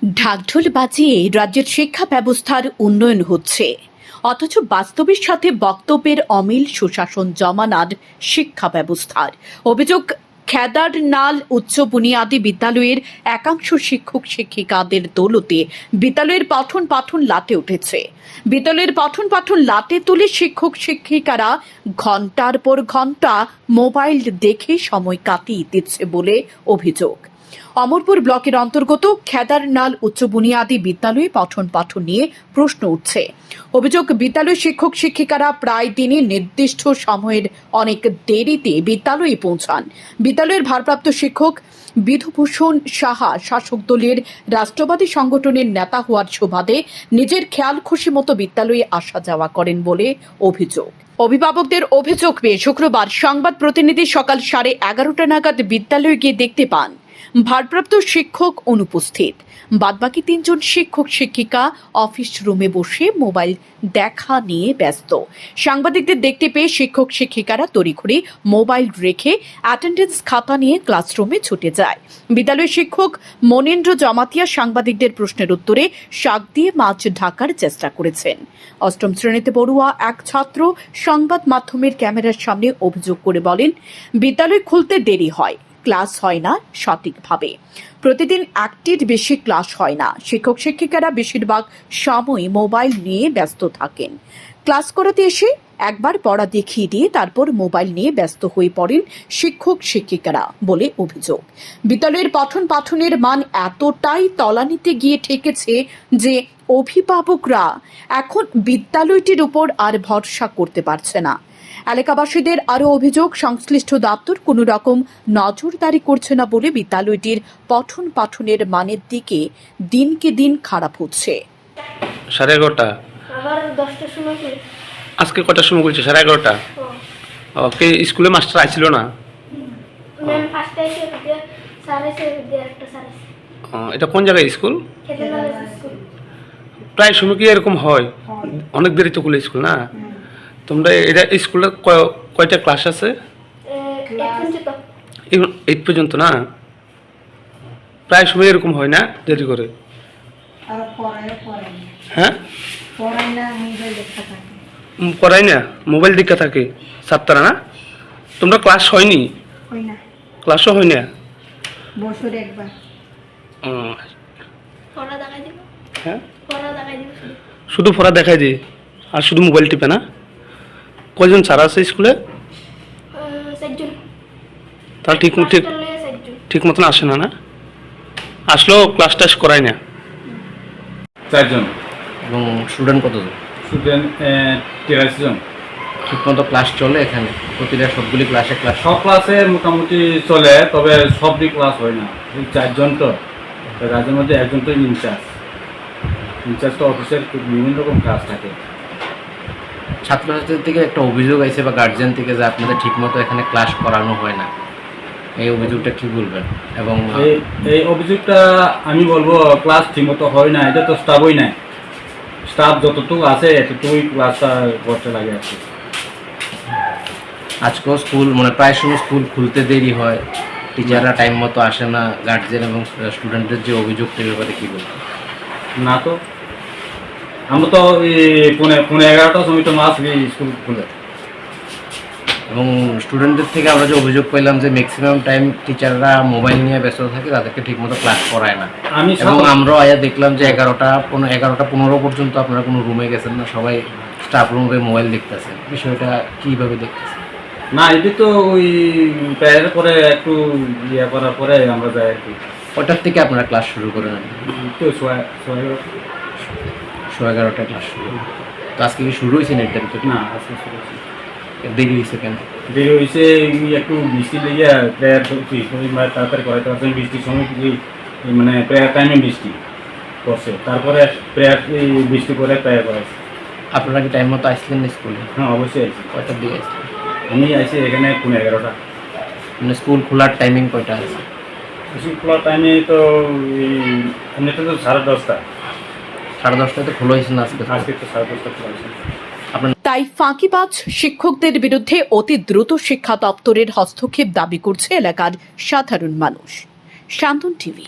ঢাকঢোল বাজিয়ে রাজ্যের শিক্ষা ব্যবস্থার উন্নয়ন হচ্ছে, অথচ বাস্তবের সাথে বক্তব্যের অমিল সুশাসন জমানার শিক্ষা ব্যবস্থার অভিযোগ। খেদারনাল উচ্চ বুনিয়াদী বিদ্যালয়ের একাংশ শিক্ষক শিক্ষিকাদের দৌলতে বিদ্যালয়ের পঠন পাঠন লাটে উঠেছে। বিদ্যালয়ের পঠন পাঠন লাটে তুলে শিক্ষক শিক্ষিকারা ঘন্টার পর ঘন্টা মোবাইল দেখে সময় কাটিয়ে দিচ্ছে বলে অভিযোগ। অমরপুর ব্লকের অন্তর্গত খেদারনাল উচ্চ বুনিয়াদী বিদ্যালয়ে পঠন পাঠন নিয়ে প্রশ্ন উঠছে। অভিযোগ, বিদ্যালয়ের শিক্ষক শিক্ষিকারা প্রায় দিনই নির্দিষ্ট সময়ের অনেক দেরিতে বিদ্যালয়ে পৌঁছান। বিদ্যালয়ের ভারপ্রাপ্ত শিক্ষক বিধুভূষণ সাহা শাসক দলের রাষ্ট্রবাদী সংগঠনের নেতা হওয়ার সুবাদে নিজের খেয়াল খুশি মতো বিদ্যালয়ে আসা যাওয়া করেন বলে অভিযোগ। অভিভাবকদের অভিযোগ পেয়ে শুক্রবার সংবাদ প্রতিনিধি সকাল 11:30 নাগাদ বিদ্যালয়ে গিয়ে দেখতে পান ভারপ্রাপ্ত শিক্ষক অনুপস্থিত। বাদবাকি 3 জন শিক্ষক শিক্ষিকা অফিস রুমে বসে মোবাইল দেখা নিয়ে ব্যস্ত। সাংবাদিকদের দেখতে পেয়ে শিক্ষক শিক্ষিকারা তড়িঘড়ি মোবাইল রেখে অ্যাটেন্ডেন্স খাতা নিয়ে ক্লাসরুমে ছুটে যায়। বিদ্যালয়ের শিক্ষক মনেন্দ্র জমাতিয়া সাংবাদিকদের প্রশ্নের উত্তরে শাক দিয়ে মাছ ঢাকার চেষ্টা করেছেন। 8ম শ্রেণীতে পড়ুয়া এক ছাত্র সংবাদ মাধ্যমের ক্যামেরার সামনে অভিযোগ করে বলেন, বিদ্যালয় খুলতে দেরি হয়, ক্লাস হয় না সঠিকভাবে, প্রতিদিন একটির বেশি ক্লাস হয় না, শিক্ষক শিক্ষিকারা বেশিরভাগ সময় মোবাইল নিয়ে ব্যস্ত থাকেন। ক্লাস করাতে এসে একবার পড়া দেখিয়ে দিয়ে তারপর মোবাইল নিয়ে ব্যস্ত হয়ে পড়েন শিক্ষক শিক্ষিকারা বলে অভিযোগ। বিদ্যালয়ের পঠন পাঠনের মান এতটাই তলানিতে গিয়ে ঠেকেছে যে অভিভাবকরা এখন বিদ্যালয়টির উপর আর ভরসা করতে পারছে না। এলাকাবাসীদের আরও অভিযোগ, সংশ্লিষ্ট দপ্তর কোনো রকম নজরদারি করছে না বলে বিদ্যালয়টির পঠন পাঠনের মানের দিকে দিনকে দিন খারাপ হচ্ছে। 11:30 আবার 10টার সময় করে। আজকে কটার সময় করছে? 11:30। ওকে, স্কুলে মাস্টার আইছিল না? ম্যাম ফার্স্টে এসে দিয়ে স্যার এসে দিয়ে একটা স্যার এসে। এটা কোন জায়গায় স্কুল? খেদারনাল স্কুল। প্রায় সময় কি এরকম হয়? অনেক দেরি তো খুলে স্কুল না? তোমরা এটা স্কুলে কয়টা ক্লাস আছে? 8 পর্যন্ত না? প্রায় সময় এরকম হয় না, দেরি করে? হ্যাঁ, পড়াই না, মোবাইল দেখা থাকে ছাত্ররা না? তোমরা ক্লাস হয়নি? ক্লাসও হয় না? বছরে একবার। পড়া দেখাই দিব। হ্যাঁ, পড়া দেখাই দিব। শুধু পড়া দেখাই দিই আর শুধু মোবাইল টিপে না? কয়জন স্যার আছে স্কুলে? 4 জন। তাহলে ঠিক মতন আসে না? না আসলেও ক্লাস টাস করায় না? 4 জন। এবং স্টুডেন্ট কতজন? স্টুডেন্ট 83 জন। ঠিকমতো ক্লাস চলে এখানে? প্রতিটা সবগুলি ক্লাসে ক্লাস? সব ক্লাসে মোটামুটি চলে, তবে সবই ক্লাস হয় না। 4 জন তো, তাদের মধ্যে একজন তো ইনচার্জ তো অফিসের বিভিন্ন রকম কাজ থাকে। ছাত্রছাত্রীদের থেকে একটা অভিযোগ আছে বা গার্জিয়ান থেকে যে আপনাদের ঠিকমতো এখানে ক্লাস করানো হয় না, এই অভিযোগটা কি বলবেন? এবং এই অভিযোগটা আমি বলবো, ক্লাস ঠিকমতো হয় না, এটা তো স্টাফই নাই। স্টাফ যতটুকু আছে এতটুকুই ক্লাসটা করতে লাগে আর কি। আজকেও স্কুল প্রায় সময় স্কুল খুলতে দেরি হয়, টিচাররা টাইম মতো আসে না, গার্জিয়ান এবং স্টুডেন্টদের যে অভিযোগটার ব্যাপারে কী বলবেন? না তো, আমরা তো পৌনে 11টার সময় তো মাস স্কুল খুলে। এবং স্টুডেন্টদের থেকে আমরা যে অভিযোগ পেলাম যে ম্যাক্সিমাম টাইম টিচাররা মোবাইল নিয়ে ব্যস্ত থাকে, তাদেরকে ঠিকমতো ক্লাস করায় না। এবং আমরাও আয়া দেখলাম যে 11:15 পর্যন্ত আপনারা কোনো রুমে গেছেন না, সবাই স্টাফ রুমে মোবাইল দেখতেছেন। বিষয়টা কীভাবে দেখতেছেন? না, এটি তো ওই প্রায়ের পরে একটু ইয়ে করার পরে আমরা যাই আর কি। কটার থেকে আপনারা ক্লাস শুরু করেন? তো 11:30 ক্লাস শুরু। তো আজকে কি শুরু হয়েছে নেট টাইম? না, আজকে শুরু হয়েছে। দেরি হয়েছে কেন? দেরি হয়েছে একটু বৃষ্টি লেগে প্রেয়ার তাড়াতাড়ি করাইতে পারছে। বৃষ্টির সময় প্রেয়ার টাইমে বৃষ্টি করছে, তারপরে প্রেয়ার বৃষ্টি করে প্রেয়ার করাইছে। আপনারা কি টাইম মতো আসলেন না স্কুলে? হ্যাঁ, অবশ্যই আসছি। কয়টার দিকে আসলেন? আমি আসি এখানে 11:15। স্কুল খোলার টাইমিং কয়টা আছে? স্কুল খোলার টাইমে তো এমনিতে তো 10:30। 10:30 তো খোলা হয়েছে না আজকে? আজকে তো 10:30 খোলা হয়েছে। তাই ফাঁকিবাজ শিক্ষকদের বিরুদ্ধে অতি দ্রুত শিক্ষা দপ্তরের হস্তক্ষেপ দাবি করছে এলাকার সাধারণ মানুষ। শান্তন টিভি।